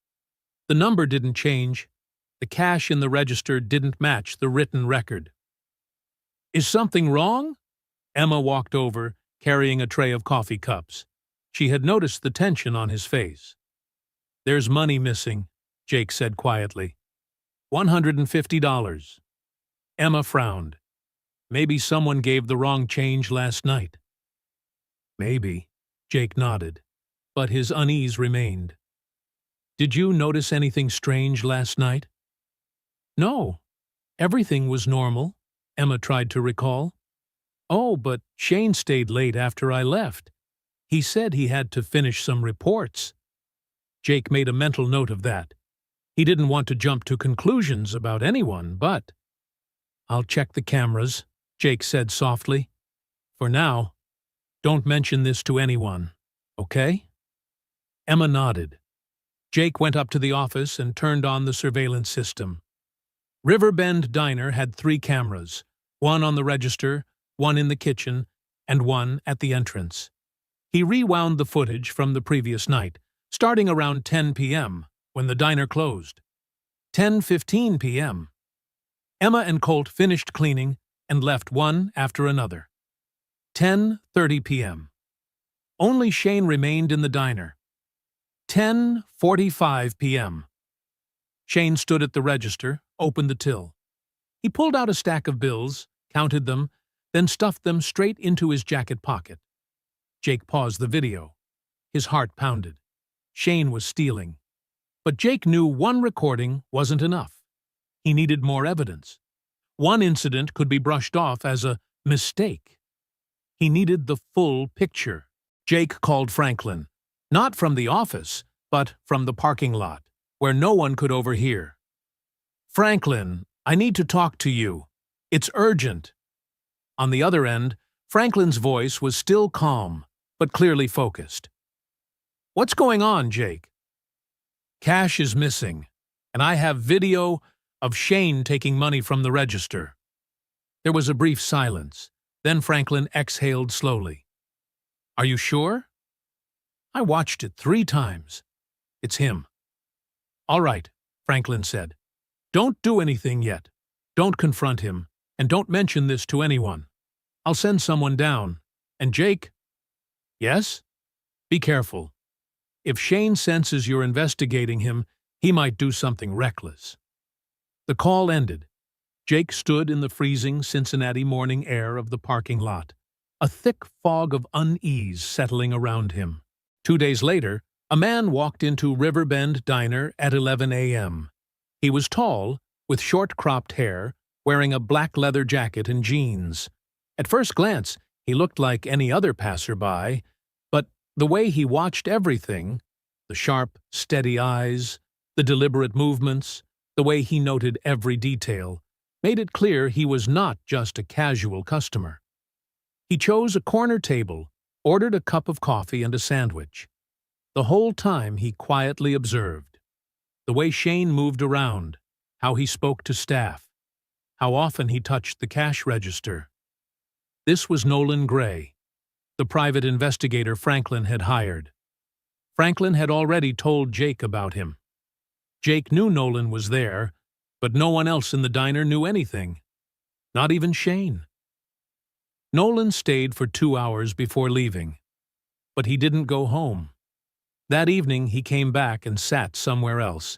The number didn't change. The cash in the register didn't match the written record. "Is something wrong?" Emma walked over, carrying a tray of coffee cups. She had noticed the tension on his face. "There's money missing," Jake said quietly. $150. Emma frowned. "Maybe someone gave the wrong change last night." "Maybe," Jake nodded, but his unease remained. Did you notice anything strange last night? No, everything was normal, Emma tried to recall. Oh, but Shane stayed late after I left. He said he had to finish some reports. Jake made a mental note of that. He didn't want to jump to conclusions about anyone, but… I'll check the cameras, Jake said softly. For now, don't mention this to anyone, okay? Emma nodded. Jake went up to the office and turned on the surveillance system. Riverbend Diner had 3 cameras, one on the register, one in the kitchen, and one at the entrance. He rewound the footage from the previous night, starting around 10 p.m., when the diner closed. 10:15 p.m. Emma and Colt finished cleaning and left one after another. 10:30 p.m. Only Shane remained in the diner. 10:45 p.m. Shane stood at the register, opened the till. He pulled out a stack of bills, counted them, then stuffed them straight into his jacket pocket. Jake paused the video. His heart pounded. Shane was stealing. But Jake knew one recording wasn't enough. He needed more evidence. One incident could be brushed off as a mistake. He needed the full picture. Jake called Franklin, not from the office, but from the parking lot, where no one could overhear. Franklin, I need to talk to you. It's urgent. On the other end, Franklin's voice was still calm, but clearly focused. What's going on, Jake? Cash is missing, and I have video of Shane taking money from the register. There was a brief silence. Then Franklin exhaled slowly. Are you sure? I watched it 3 times. It's him. All right, Franklin said. Don't do anything yet. Don't confront him, and don't mention this to anyone. I'll send someone down. And Jake? Yes? Be careful. If Shane senses you're investigating him, he might do something reckless. The call ended. Jake stood in the freezing Cincinnati morning air of the parking lot, a thick fog of unease settling around him. 2 days later, a man walked into Riverbend Diner at 11 a.m. He was tall, with short-cropped hair, wearing a black leather jacket and jeans. At first glance, he looked like any other passerby, but the way he watched everything, the sharp, steady eyes, the deliberate movements, the way he noted every detail, made it clear he was not just a casual customer. He chose a corner table, ordered a cup of coffee and a sandwich. The whole time he quietly observed. The way Shane moved around, how he spoke to staff, how often he touched the cash register. This was Nolan Gray, the private investigator Franklin had hired. Franklin had already told Jake about him. Jake knew Nolan was there, but no one else in the diner knew anything. Not even Shane. Nolan stayed for 2 hours before leaving, but he didn't go home. That evening he came back and sat somewhere else.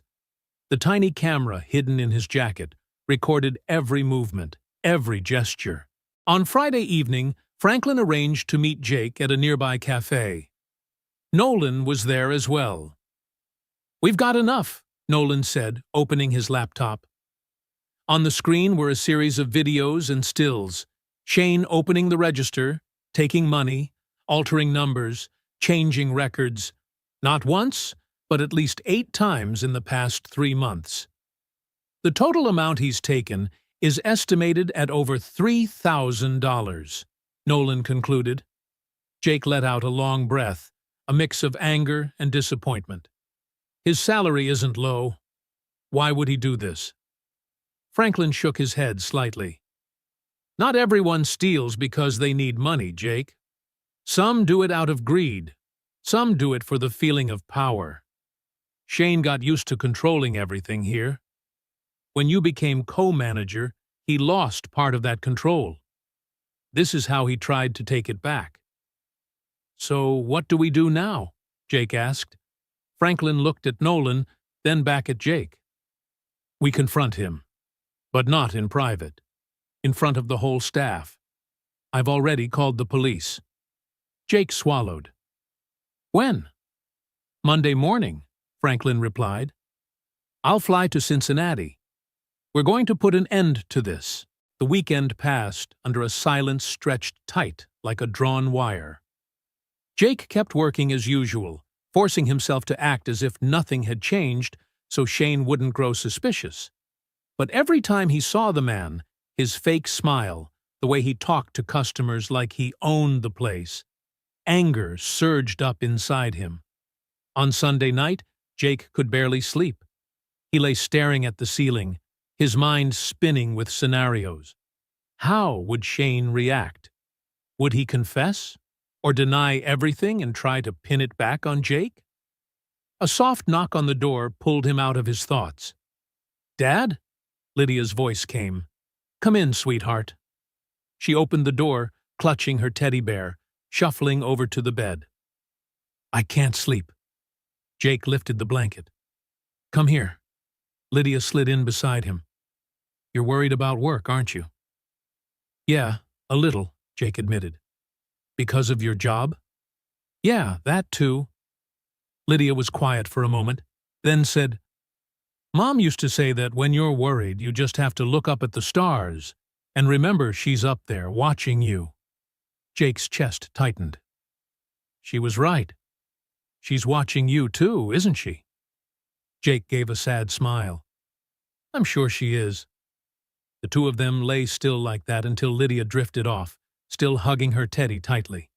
The tiny camera hidden in his jacket recorded every movement, every gesture. On Friday evening, Franklin arranged to meet Jake at a nearby cafe. Nolan was there as well. We've got enough, Nolan said, opening his laptop. On the screen were a series of videos and stills. Shane opening the register, taking money, altering numbers, changing records. Not once, but at least 8 times in the past 3 months. The total amount he's taken is estimated at over $3,000, Nolan concluded. Jake let out a long breath, a mix of anger and disappointment. His salary isn't low. Why would he do this? Franklin shook his head slightly. Not everyone steals because they need money, Jake. Some do it out of greed. Some do it for the feeling of power. Shane got used to controlling everything here. When you became co-manager, he lost part of that control. This is how he tried to take it back. So what do we do now? Jake asked. Franklin looked at Nolan, then back at Jake. We confront him, but not in private, in front of the whole staff. I've already called the police. Jake swallowed. When? Monday morning, Franklin replied. "I'll fly to Cincinnati. We're going to put an end to this." The weekend passed under a silence stretched tight like a drawn wire. Jake kept working as usual, forcing himself to act as if nothing had changed so Shane wouldn't grow suspicious. But every time he saw the man, his fake smile, the way he talked to customers like he owned the place, anger surged up inside him. On Sunday night, Jake could barely sleep. He lay staring at the ceiling, his mind spinning with scenarios. How would Shane react? Would he confess? Or deny everything and try to pin it back on Jake? A soft knock on the door pulled him out of his thoughts. "Dad?" Lydia's voice came. "Come in, sweetheart." She opened the door, clutching her teddy bear, shuffling over to the bed. "I can't sleep." Jake lifted the blanket. "Come here." Lydia slid in beside him. "You're worried about work, aren't you?" "Yeah, a little," Jake admitted. "Because of your job?" "Yeah, that too." Lydia was quiet for a moment, then said, "Mom used to say that when you're worried, you just have to look up at the stars and remember she's up there watching you." Jake's chest tightened. She was right. She's watching you too, isn't she? Jake gave a sad smile. "I'm sure she is." The two of them lay still like that until Lydia drifted off, still hugging her teddy tightly.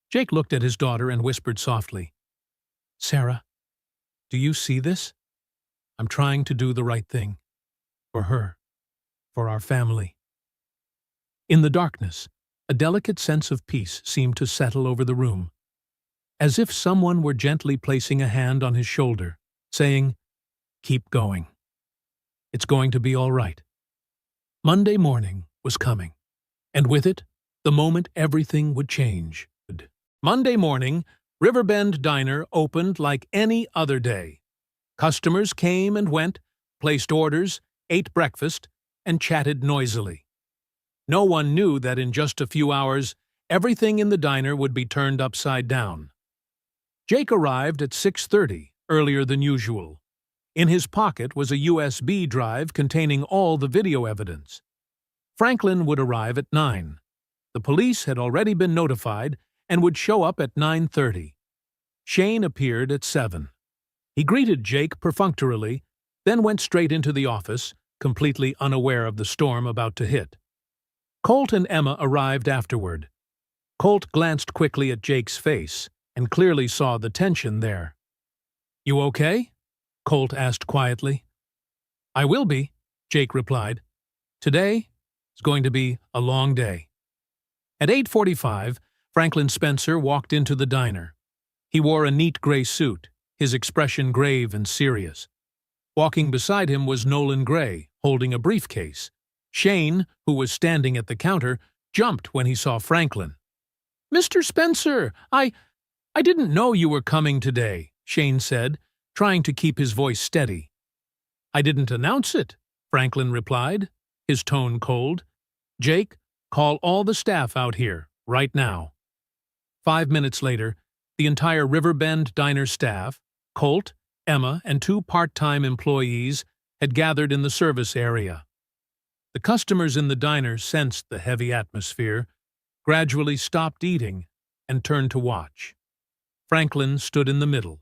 Jake looked at his daughter and whispered softly, "Sarah, do you see this? I'm trying to do the right thing. For her. For our family." In the darkness, a delicate sense of peace seemed to settle over the room, as if someone were gently placing a hand on his shoulder, saying, "Keep going. It's going to be all right." Monday morning was coming, and with it, the moment everything would change. Monday morning, Riverbend Diner opened like any other day. Customers came and went, placed orders, ate breakfast, and chatted noisily. No one knew that in just a few hours, everything in the diner would be turned upside down. Jake arrived at 6:30, earlier than usual. In his pocket was a USB drive containing all the video evidence. Franklin would arrive at 9. The police had already been notified and would show up at 9:30. Shane appeared at 7. He greeted Jake perfunctorily, then went straight into the office, completely unaware of the storm about to hit. Colt and Emma arrived afterward. Colt glanced quickly at Jake's face and clearly saw the tension there. "You okay?" Colt asked quietly. "I will be," Jake replied. "Today is going to be a long day." At 8:45, Franklin Spencer walked into the diner. He wore a neat gray suit, his expression grave and serious. Walking beside him was Nolan Gray, holding a briefcase. Shane, who was standing at the counter, jumped when he saw Franklin. "Mr. Spencer, I didn't know you were coming today," Shane said, trying to keep his voice steady. "I didn't announce it," Franklin replied, his tone cold. "Jake, call all the staff out here, right now." 5 minutes later, the entire Riverbend Diner staff, Colt, Emma, and 2 part-time employees had gathered in the service area. The customers in the diner sensed the heavy atmosphere, gradually stopped eating, and turned to watch. Franklin stood in the middle,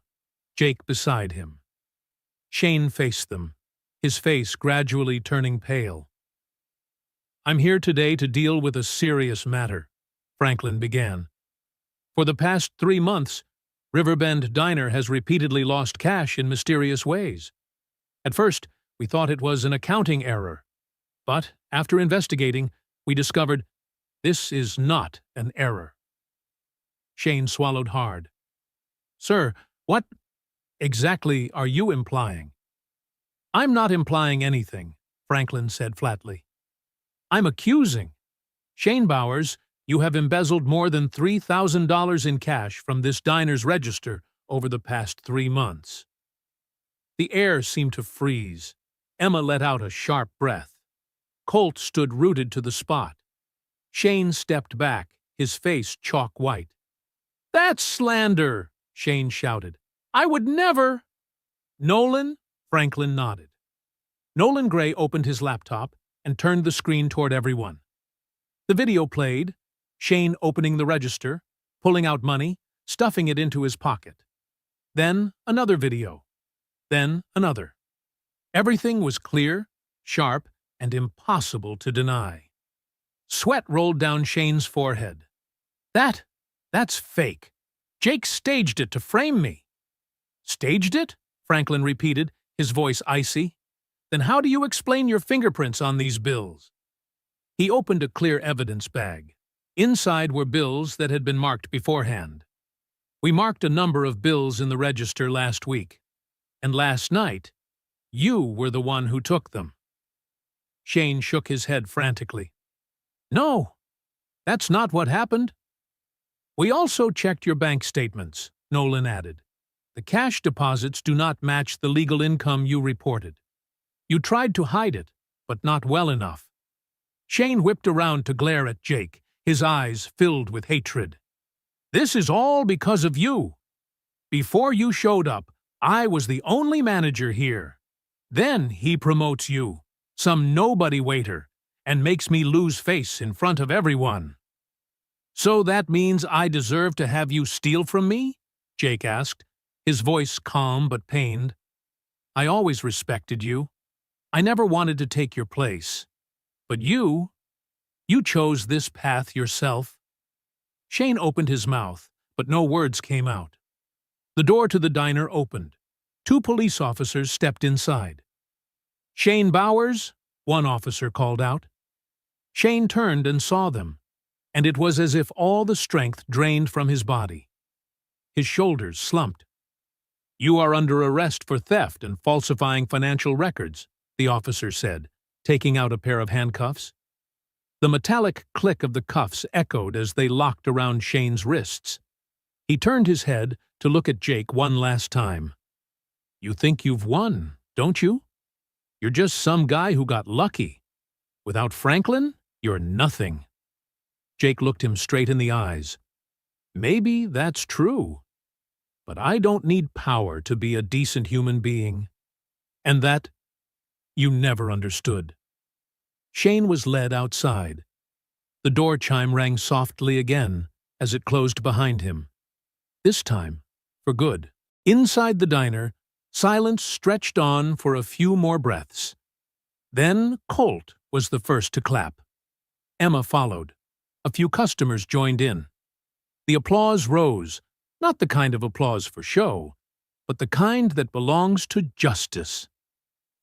Jake beside him. Shane faced them, his face gradually turning pale. "I'm here today to deal with a serious matter," Franklin began. "For the past 3 months, Riverbend Diner has repeatedly lost cash in mysterious ways. At first, we thought it was an accounting error. But, after investigating, we discovered this is not an error." Shane swallowed hard. "Sir, what exactly are you implying?" "I'm not implying anything," Franklin said flatly. "I'm accusing. Shane Bowers, you have embezzled more than $3,000 in cash from this diner's register over the past 3 months." The air seemed to freeze. Emma let out a sharp breath. Colt stood rooted to the spot. Shane stepped back, his face chalk white. "That's slander!" Shane shouted. "I would never—" Nolan? Franklin nodded. Nolan Gray opened his laptop and turned the screen toward everyone. The video played, Shane opening the register, pulling out money, stuffing it into his pocket. Then another video. Then another. Everything was clear, sharp, and impossible to deny. Sweat rolled down Shane's forehead. That's fake. Jake staged it to frame me. Staged it? Franklin repeated, his voice icy. Then how do you explain your fingerprints on these bills? He opened a clear evidence bag. Inside were bills that had been marked beforehand. We marked a number of bills in the register last week. And last night, you were the one who took them. Shane shook his head frantically. No, that's not what happened. We also checked your bank statements, Nolan added. The cash deposits do not match the legal income you reported. You tried to hide it, but not well enough. Shane whipped around to glare at Jake, his eyes filled with hatred. This is all because of you. Before you showed up, I was the only manager here. Then he promotes you, some nobody waiter, and makes me lose face in front of everyone. So that means I deserve to have you steal from me? Jake asked, his voice calm but pained. I always respected you. I never wanted to take your place. But you chose this path yourself. Shane opened his mouth, but no words came out. The door to the diner opened. 2 police officers stepped inside. Shane Bowers, one officer called out. Shane turned and saw them, and it was as if all the strength drained from his body. His shoulders slumped. You are under arrest for theft and falsifying financial records, the officer said, taking out a pair of handcuffs. The metallic click of the cuffs echoed as they locked around Shane's wrists. He turned his head to look at Jake one last time. You think you've won, don't you? You're just some guy who got lucky. Without Franklin, you're nothing. Jake looked him straight in the eyes. Maybe that's true. But I don't need power to be a decent human being. And that you never understood. Shane was led outside. The door chime rang softly again as it closed behind him. This time, for good. Inside the diner, silence stretched on for a few more breaths. Then Colt was the first to clap. Emma followed. A few customers joined in. The applause rose, not the kind of applause for show, but the kind that belongs to justice.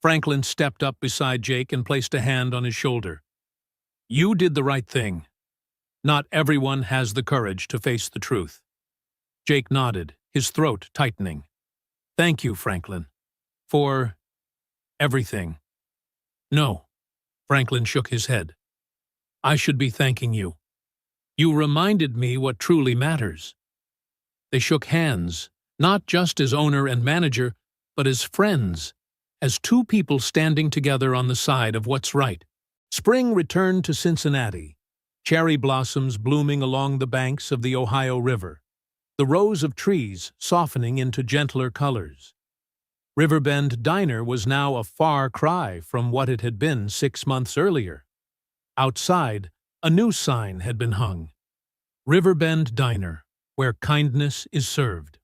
Franklin stepped up beside Jake and placed a hand on his shoulder. You did the right thing. Not everyone has the courage to face the truth. Jake nodded, his throat tightening. Thank you, Franklin. For everything. No, Franklin shook his head. I should be thanking you. You reminded me what truly matters. They shook hands, not just as owner and manager, but as friends, as 2 people standing together on the side of what's right. Spring returned to Cincinnati, cherry blossoms blooming along the banks of the Ohio River, the rows of trees softening into gentler colors. Riverbend Diner was now a far cry from what it had been 6 months earlier. Outside, a new sign had been hung. Riverbend Diner, where kindness is served.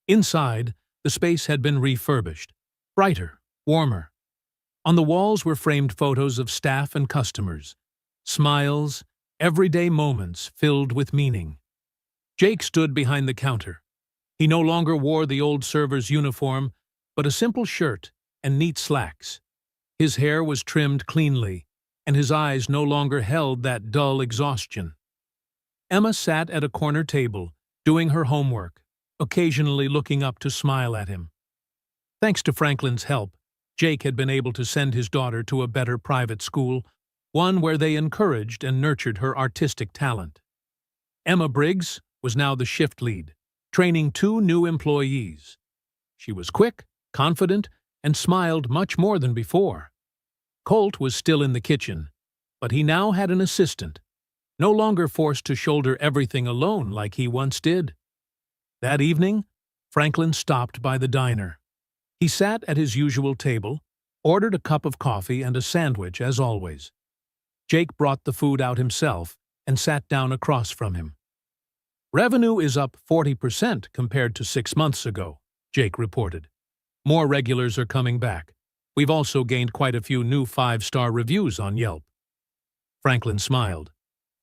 Inside, the space had been refurbished, brighter, warmer. On the walls were framed photos of staff and customers, smiles, everyday moments filled with meaning. Jake stood behind the counter. He no longer wore the old server's uniform, but a simple shirt and neat slacks. His hair was trimmed cleanly, and his eyes no longer held that dull exhaustion. Emma sat at a corner table, doing her homework, occasionally looking up to smile at him. Thanks to Franklin's help, Jake had been able to send his daughter to a better private school, one where they encouraged and nurtured her artistic talent. Emma Briggs was now the shift lead, training 2 new employees. She was quick, confident, and smiled much more than before. Colt was still in the kitchen, but he now had an assistant, no longer forced to shoulder everything alone like he once did. That evening, Franklin stopped by the diner. He sat at his usual table, ordered a cup of coffee and a sandwich as always. Jake brought the food out himself and sat down across from him. "Revenue is up 40% compared to 6 months ago," Jake reported. "More regulars are coming back. We've also gained quite a few new 5-star reviews on Yelp." Franklin smiled.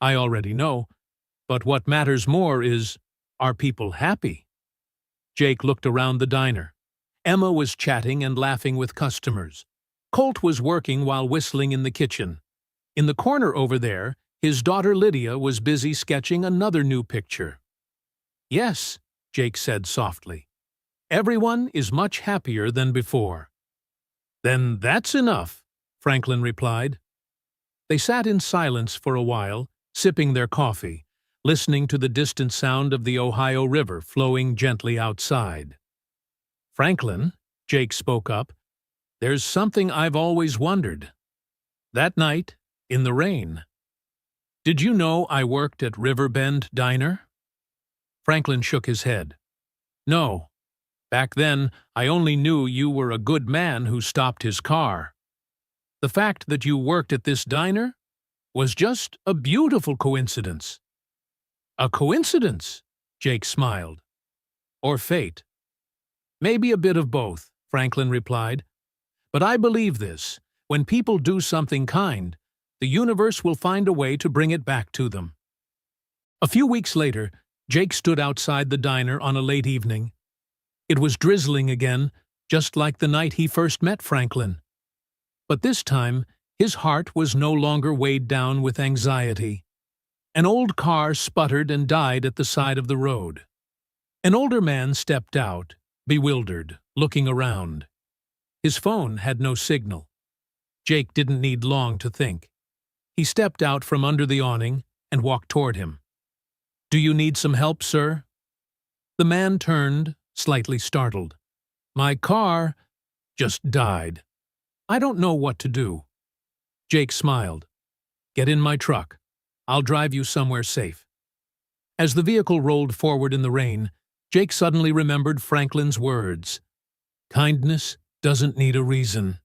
"I already know, but what matters more is, are people happy?" Jake looked around the diner. Emma was chatting and laughing with customers. Colt was working while whistling in the kitchen. In the corner over there, his daughter Lydia was busy sketching another new picture. "Yes," Jake said softly. "Everyone is much happier than before." "Then that's enough," Franklin replied. They sat in silence for a while, sipping their coffee, listening to the distant sound of the Ohio River flowing gently outside. "Franklin," Jake spoke up, "there's something I've always wondered. That night, in the rain, did you know I worked at Riverbend Diner?" Franklin shook his head. "No. Back then, I only knew you were a good man who stopped his car. The fact that you worked at this diner was just a beautiful coincidence." "A coincidence?" Jake smiled. "Or fate?" "Maybe a bit of both," Franklin replied. "But I believe this: when people do something kind, the universe will find a way to bring it back to them." A few weeks later, Jake stood outside the diner on a late evening. It was drizzling again, just like the night he first met Franklin. But this time, his heart was no longer weighed down with anxiety. An old car sputtered and died at the side of the road. An older man stepped out, bewildered, looking around. His phone had no signal. Jake didn't need long to think. He stepped out from under the awning and walked toward him. "Do you need some help, sir?" The man turned, slightly startled. "My car just died. I don't know what to do." Jake smiled. "Get in my truck. I'll drive you somewhere safe." As the vehicle rolled forward in the rain, Jake suddenly remembered Franklin's words. "Kindness doesn't need a reason.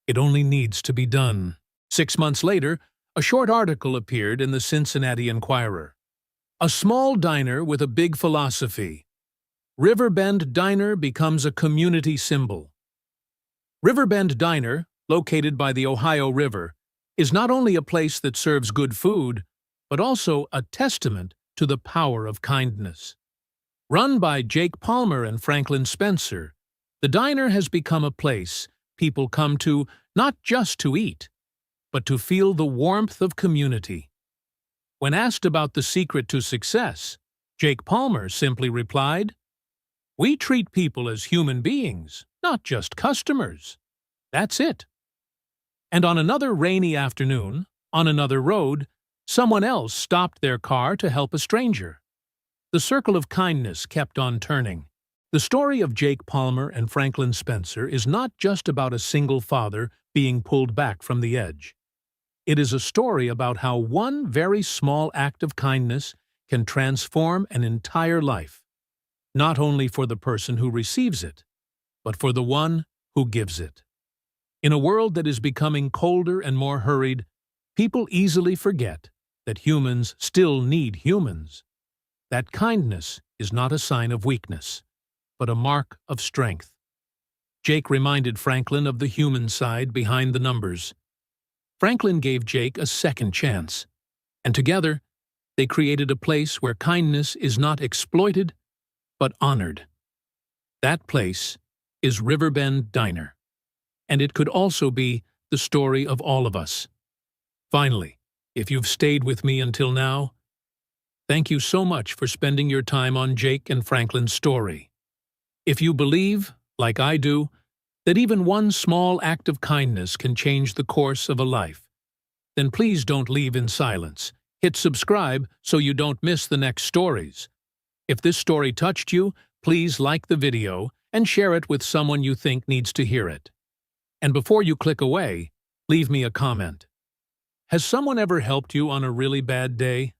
It only needs to be done." 6 months later, a short article appeared in the Cincinnati Enquirer. "A small diner with a big philosophy. Riverbend Diner becomes a community symbol." Riverbend Diner, located by the Ohio River, is not only a place that serves good food, but also a testament to the power of kindness. Run by Jake Palmer and Franklin Spencer, the diner has become a place people come to not just to eat, but to feel the warmth of community. When asked about the secret to success, Jake Palmer simply replied, "We treat people as human beings, not just customers. That's it." And on another rainy afternoon, on another road, someone else stopped their car to help a stranger. The circle of kindness kept on turning. The story of Jake Palmer and Franklin Spencer is not just about a single father being pulled back from the edge. It is a story about how one very small act of kindness can transform an entire life, not only for the person who receives it, but for the one who gives it. In a world that is becoming colder and more hurried, people easily forget that humans still need humans. That kindness is not a sign of weakness, but a mark of strength. Jake reminded Franklin of the human side behind the numbers. Franklin gave Jake a second chance, and together they created a place where kindness is not exploited, but honored. That place is Riverbend Diner, and it could also be the story of all of us. Finally, if you've stayed with me until now, thank you so much for spending your time on Jake and Franklin's story. If you believe, like I do, that even one small act of kindness can change the course of a life, then please don't leave in silence. Hit subscribe so you don't miss the next stories. If this story touched you, please like the video and share it with someone you think needs to hear it. And before you click away, leave me a comment. Has someone ever helped you on a really bad day?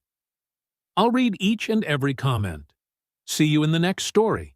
I'll read each and every comment. See you in the next story.